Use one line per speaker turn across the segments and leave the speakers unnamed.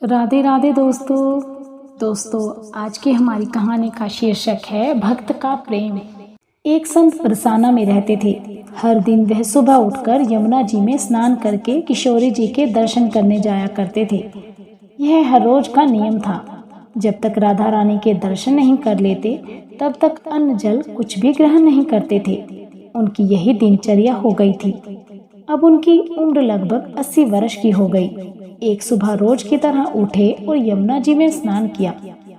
राधे राधे दोस्तों आज की हमारी कहानी का शीर्षक है भक्त का प्रेम। एक संत बरसाना में रहते थे। हर दिन वह सुबह उठकर यमुना जी में स्नान करके किशोरी जी के दर्शन करने जाया करते थे। यह हर रोज का नियम था। जब तक राधा रानी के दर्शन नहीं कर लेते तब तक अन्न जल कुछ भी ग्रहण नहीं करते थे। उनकी यही दिनचर्या हो गई थी। अब उनकी उम्र लगभग 80 वर्ष की हो गई। एक सुबह रोज की तरह उठे और यमुना जी में स्नान किया।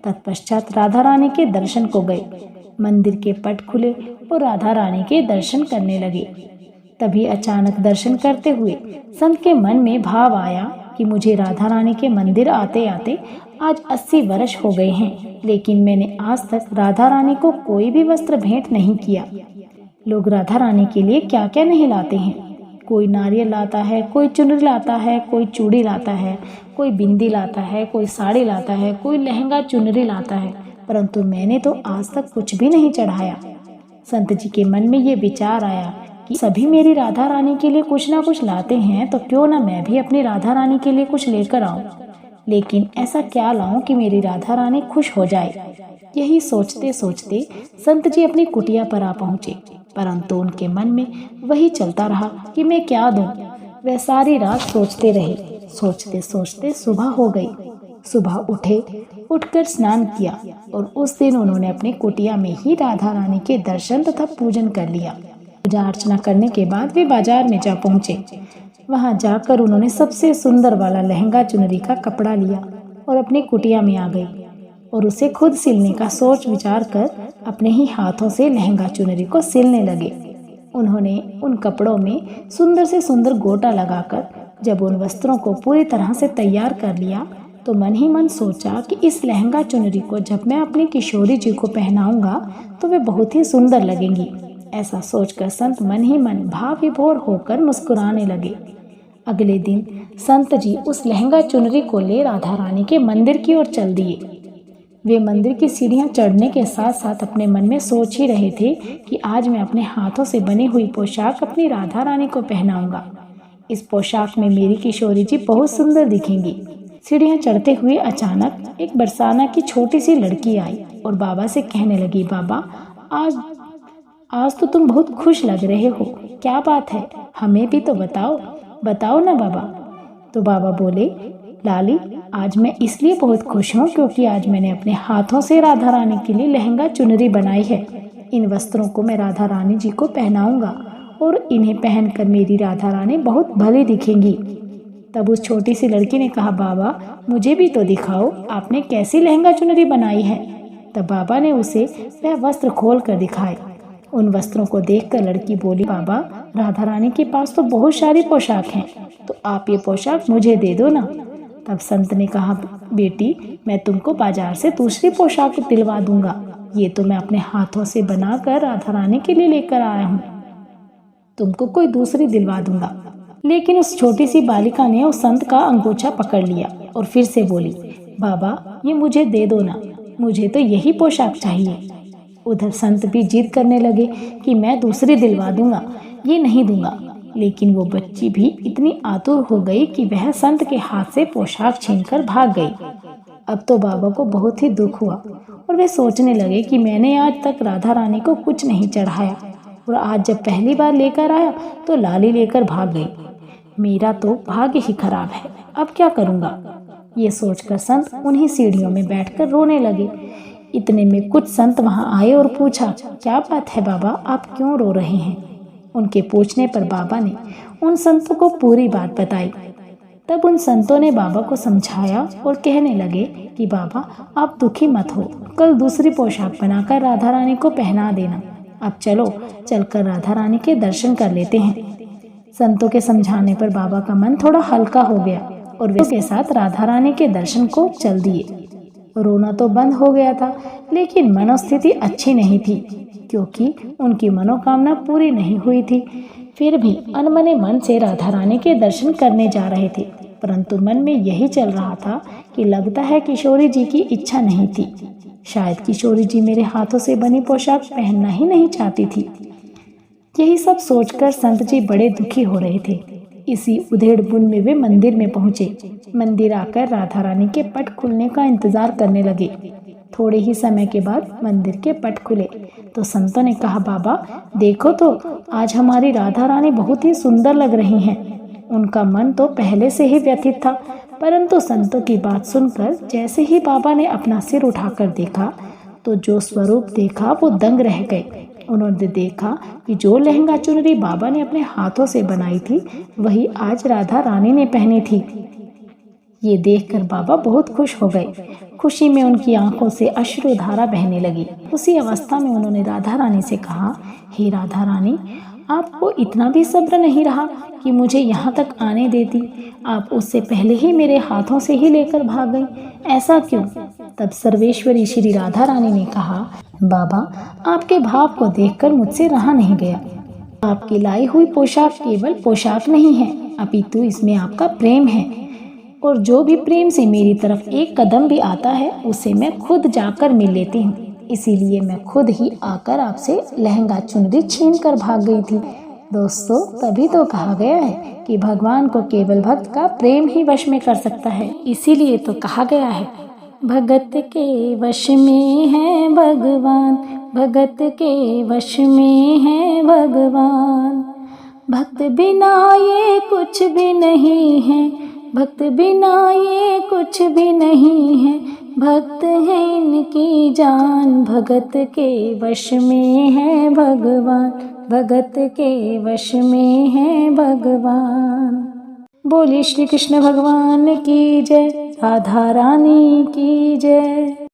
तत्पश्चात राधा रानी के दर्शन को गए। मंदिर के पट खुले और राधा रानी के दर्शन करने लगे। तभी अचानक दर्शन करते हुए संत के मन में भाव आया कि मुझे राधा रानी के मंदिर आते आते आज 80 वर्ष हो गए हैं, लेकिन मैंने आज तक राधा रानी को कोई भी वस्त्र भेंट नहीं किया। लोग राधा रानी के लिए क्या क्या नहीं लाते हैं। कोई नारियल लाता है, कोई चुनरी लाता है, कोई चूड़ी लाता है, कोई बिंदी लाता है, कोई साड़ी लाता है, कोई लहंगा चुनरी लाता है, परंतु मैंने तो आज तक कुछ भी नहीं चढ़ाया। संत जी के मन में ये विचार आया कि सभी मेरी राधा रानी के लिए कुछ ना कुछ लाते हैं, तो क्यों ना मैं भी अपनी राधा रानी के लिए कुछ लेकर आऊं। लेकिन ऐसा क्या लाऊं कि मेरी राधा रानी खुश हो जाए। यही सोचते सोचते संत जी अपनी कुटिया पर आ पहुंचे, परंतु उनके मन में वही चलता रहा कि मैं क्या दूं। वह सारी रात सोचते रहे। सोचते सोचते सुबह हो गई। सुबह उठकर स्नान किया और उस दिन उन्होंने अपनी कुटिया में ही राधा रानी के दर्शन तथा पूजन कर लिया। पूजा अर्चना करने के बाद वे बाजार में जा पहुंचे। वहां जाकर उन्होंने सबसे सुंदर वाला लहंगा चुनरी का कपड़ा लिया और अपनी कुटिया में आ गई और उसे खुद सिलने का सोच विचार कर अपने ही हाथों से लहंगा चुनरी को सिलने लगे। उन्होंने उन कपड़ों में सुंदर से सुंदर गोटा लगाकर जब उन वस्त्रों को पूरी तरह से तैयार कर लिया तो मन ही मन सोचा कि इस लहंगा चुनरी को जब मैं अपनी किशोरी जी को पहनाऊंगा तो वे बहुत ही सुंदर लगेंगी। ऐसा सोचकर संत मन ही मन भाव विभोर होकर मुस्कुराने लगे। अगले दिन संत जी उस लहंगा चुनरी को ले राधा रानी के मंदिर की ओर चल दिए। वे मंदिर की सीढ़ियां चढ़ने के साथ साथ अपने मन में सोच ही रहे थे कि आज मैं अपने हाथों से बनी हुई पोशाक अपनी राधा रानी को पहनाऊंगा। इस पोशाक में मेरी किशोरी जी बहुत सुंदर दिखेंगी। सीढ़ियां चढ़ते हुए अचानक एक बरसाना की छोटी सी लड़की आई और बाबा से कहने लगी, बाबा आज तो तुम बहुत खुश लग रहे हो, क्या बात है, हमें भी तो बताओ ना बाबा। तो बाबा बोले, लाली आज मैं इसलिए बहुत खुश हूँ क्योंकि आज मैंने अपने हाथों से राधा रानी के लिए लहंगा चुनरी बनाई है। इन वस्त्रों को मैं राधा रानी जी को पहनाऊंगा और इन्हें पहनकर मेरी राधा रानी बहुत भली दिखेंगी। तब उस छोटी सी लड़की ने कहा, बाबा मुझे भी तो दिखाओ, आपने कैसी लहंगा चुनरी बनाई है। तब बाबा ने उसे वह वस्त्र खोल कर दिखाए। उन वस्त्रों को देखकर लड़की बोली, बाबा राधा रानी के पास तो बहुत सारी पोशाक हैं, तो आप ये पोशाक मुझे दे दो ना। तब संत ने कहा, बेटी मैं तुमको बाजार से दूसरी पोशाक दिलवा दूंगा, ये तो मैं अपने हाथों से बनाकर राधा रानी के लिए लेकर आया हूँ, तुमको कोई दूसरी दिलवा दूंगा। लेकिन उस छोटी सी बालिका ने उस संत का अंगूछा पकड़ लिया और फिर से बोली, बाबा ये मुझे दे दो ना, मुझे तो यही पोशाक चाहिए। उधर संत भी जिद करने लगे कि मैं दूसरी दिलवा दूंगा, ये नहीं दूंगा। लेकिन वो बच्ची भी इतनी आतुर हो गई कि वह संत के हाथ से पोशाक छीनकर भाग गई। अब तो बाबा को बहुत ही दुख हुआ और वे सोचने लगे कि मैंने आज तक राधा रानी को कुछ नहीं चढ़ाया और आज जब पहली बार लेकर आया तो लाली लेकर भाग गई। मेरा तो भाग्य ही खराब है, अब क्या करूँगा। ये सोचकर संत उन्हीं सीढ़ियों में बैठकर रोने लगे। इतने में कुछ संत वहां आए और पूछा, क्या बात है बाबा, आप क्यों रो रहे हैं। उनके पूछने पर बाबा ने उन संतों को पूरी बात बताई। तब उन संतों ने बाबा को समझाया और कहने लगे कि बाबा आप दुखी मत हो, कल दूसरी पोशाक बनाकर राधा रानी को पहना देना। अब चलो चलकर राधा रानी के दर्शन कर लेते हैं। संतों के समझाने पर बाबा का मन थोड़ा हल्का हो गया और वे के साथ राधा रानी के दर्शन को चल दिए। रोना तो बंद हो गया था, लेकिन मनोस्थिति अच्छी नहीं थी क्योंकि उनकी मनोकामना पूरी नहीं हुई थी। फिर भी अनमने मन से राधा रानी के दर्शन करने जा रहे थे, परंतु मन में यही चल रहा था कि लगता है किशोरी जी की इच्छा नहीं थी। शायद किशोरी जी मेरे हाथों से बनी पोशाक पहनना ही नहीं चाहती थी। यही सब सोचकर संत जी बड़े दुखी हो रहे थे। इसी उधेड़-बुन में वे मंदिर में पहुँचे। मंदिर आकर राधा रानी के पट खुलने का इंतजार करने लगे। थोड़े ही समय के बाद मंदिर के पट खुले तो संतों ने कहा, बाबा देखो तो आज हमारी राधा रानी बहुत ही सुंदर लग रही हैं। उनका मन तो पहले से ही व्यथित था, परंतु संतों की बात सुनकर जैसे ही बाबा ने अपना सिर उठाकर देखा तो जो स्वरूप देखा वो दंग रह गए। उन्होंने देखा कि जो लहंगा चुनरी बाबा ने अपने हाथों से बनाई थी वही आज राधा रानी ने पहनी थी। ये देखकर बाबा बहुत खुश हो गए। खुशी में उनकी आंखों से अश्रुधारा बहने लगी। उसी अवस्था में उन्होंने राधा रानी से कहा, हे राधा रानी, आपको इतना भी सब्र नहीं रहा कि मुझे यहाँ तक आने देती? आप उससे पहले ही मेरे हाथों से ही लेकर भाग गई, ऐसा क्यों? तब सर्वेश्वरी श्री राधा रानी ने कहा, बाबा आपके भाव को देखकर मुझसे रहा नहीं गया। आपकी लाई हुई पोशाक केवल पोशाक नहीं है, अपितु इसमें आपका प्रेम है, और जो भी प्रेम से मेरी तरफ एक कदम भी आता है उसे मैं खुद जाकर मिल लेती हूँ। इसीलिए मैं खुद ही आकर आपसे लहंगा चुनरी छीन कर भाग गई थी। दोस्तों, तभी तो कहा गया है कि भगवान को केवल भक्त का प्रेम ही वश में कर सकता है। इसीलिए तो कहा गया है, भगत के वश में है भगवान, भगत के वश में है भगवान। भक्त बिना ये कुछ भी नहीं है, भक्त बिना ये कुछ भी नहीं है। भक्त है इनकी जान, भगत के वश में है भगवान, भगत के वश में है भगवान। बोलिए श्री कृष्ण भगवान की जय, राधा रानी की जय।